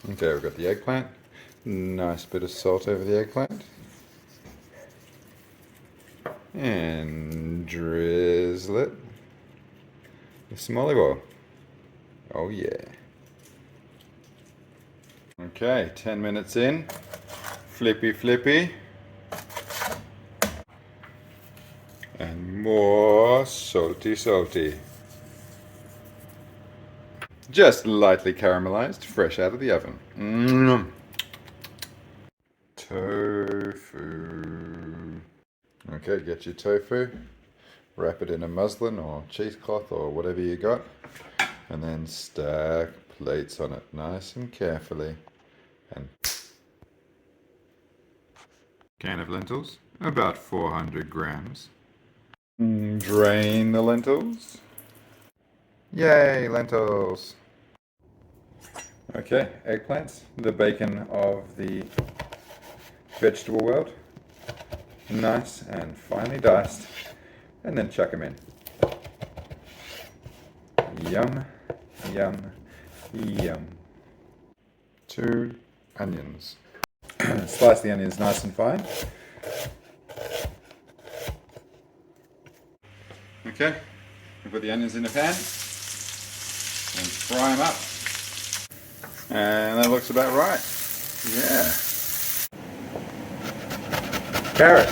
Okay, we've got the eggplant. Nice bit of salt over the eggplant. And drizzle it with some olive oil. Oh yeah. Okay, 10 minutes in. Flippy flippy. And more salty salty. Just lightly caramelized, fresh out of the oven. Tofu. Okay, get your tofu. Wrap it in a muslin or cheesecloth or whatever you got. And then stack plates on it nice and carefully. And can of lentils, about 400 grams. Drain the lentils. Yay, lentils! Okay, eggplants, the bacon of the vegetable world. Nice and finely diced, and then chuck them in. Yum, yum, yum. 2 onions. Slice the onions nice and fine. Okay, we put the onions in a pan and fry them up. And that looks about right. Yeah. Carrot.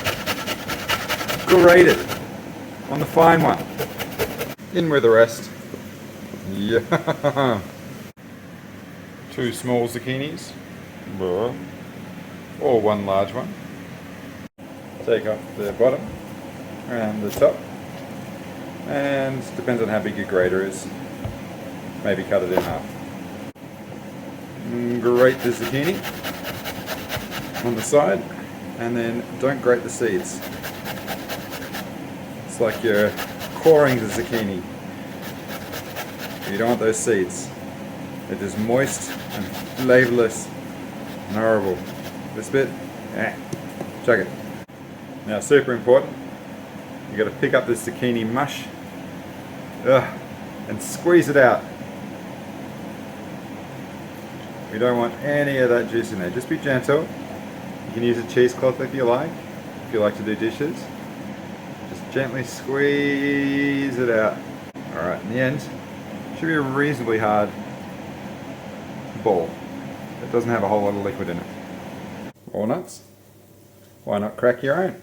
Grated on the fine one. In with the rest. Yeah. 2 small zucchinis. Or 1 large one. Take off the bottom and the top. And depends on how big your grater is. Maybe cut it in half. Grate the zucchini on the side, and then don't grate the seeds. It's like you're coring the zucchini. You don't want those seeds. They're just moist and flavorless and horrible. This bit, chuck it. Now, super important, you got to pick up this zucchini mush and squeeze it out. We don't want any of that juice in there. Just be gentle. You can use a cheesecloth if you like to do dishes. Just gently squeeze it out. Alright, in the end, it should be a reasonably hard ball. It doesn't have a whole lot of liquid in it. Walnuts. Why not crack your own?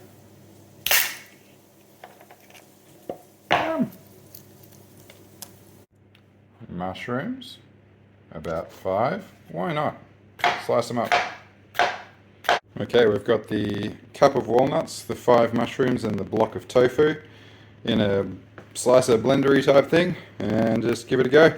Mushrooms. About 5. Why not? Slice them up. Okay, we've got the cup of walnuts, the 5 mushrooms, and the block of tofu in a slicer blendery type thing, and just give it a go.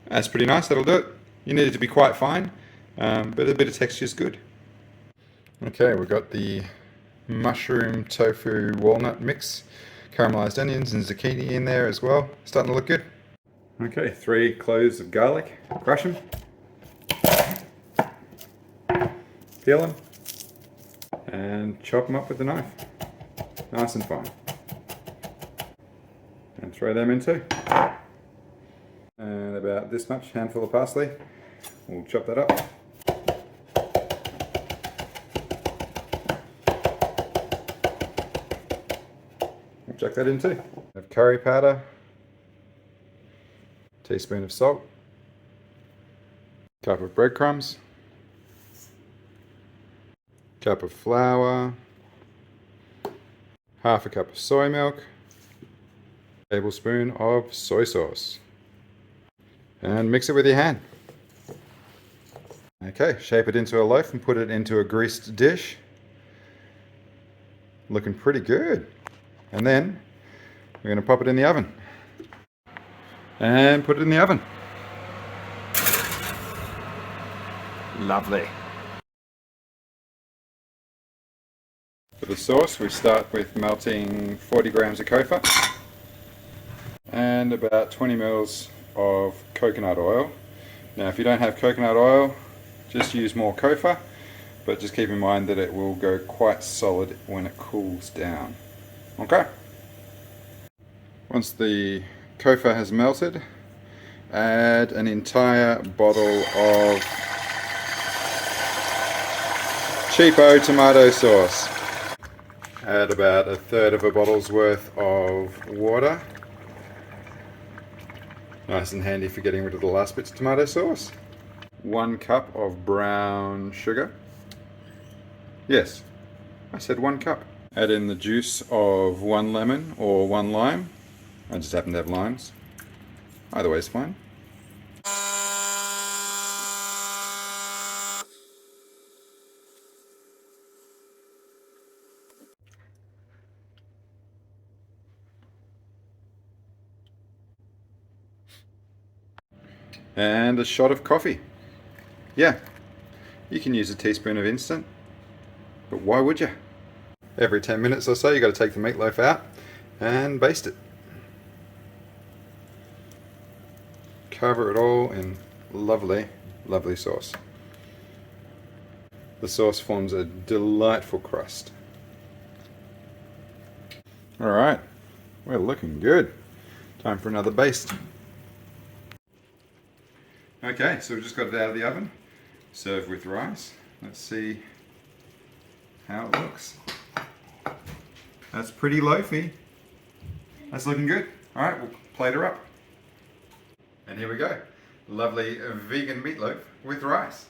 That's pretty nice, that'll do it. You need it to be quite fine, but a bit of texture is good. Okay, we've got the mushroom tofu walnut mix, caramelized onions and zucchini in there as well. Starting to look good. Okay, 3 cloves of garlic. Crush them. Peel them. And chop them up with a knife. Nice and fine. And throw them in too. And about this much, handful of parsley. We'll chop that up. Chuck that in too. Have curry powder, teaspoon of salt, cup of breadcrumbs, cup of flour, half a cup of soy milk, tablespoon of soy sauce, and mix it with your hand. Okay, shape it into a loaf and put it into a greased dish. Looking pretty good. And then we're going to pop it in the oven and put it in the oven. Lovely. For the sauce, we start with melting 40 grams of kofa and about 20 mils of coconut oil. Now, if you don't have coconut oil, just use more kofa, but just keep in mind that it will go quite solid when it cools down. Okay. Once the kofa has melted, add an entire bottle of cheapo tomato sauce. Add about 1/3 of a bottle's worth of water. Nice and handy for getting rid of the last bits of tomato sauce. 1 cup of brown sugar. Yes, I said 1 cup. Add in the juice of 1 lemon or 1 lime. I just happen to have limes. Either way is fine. And a shot of coffee. Yeah, you can use a teaspoon of instant, but why would you? Every 10 minutes or so you got to take the meatloaf out and baste it. Cover it all in lovely, lovely sauce. The sauce forms a delightful crust. Alright, we're looking good. Time for another baste. Okay, so we've just got it out of the oven. Serve with rice. Let's see how it looks. That's pretty loafy. That's looking good. Alright, we'll plate her up. And here we go. Lovely vegan meatloaf with rice.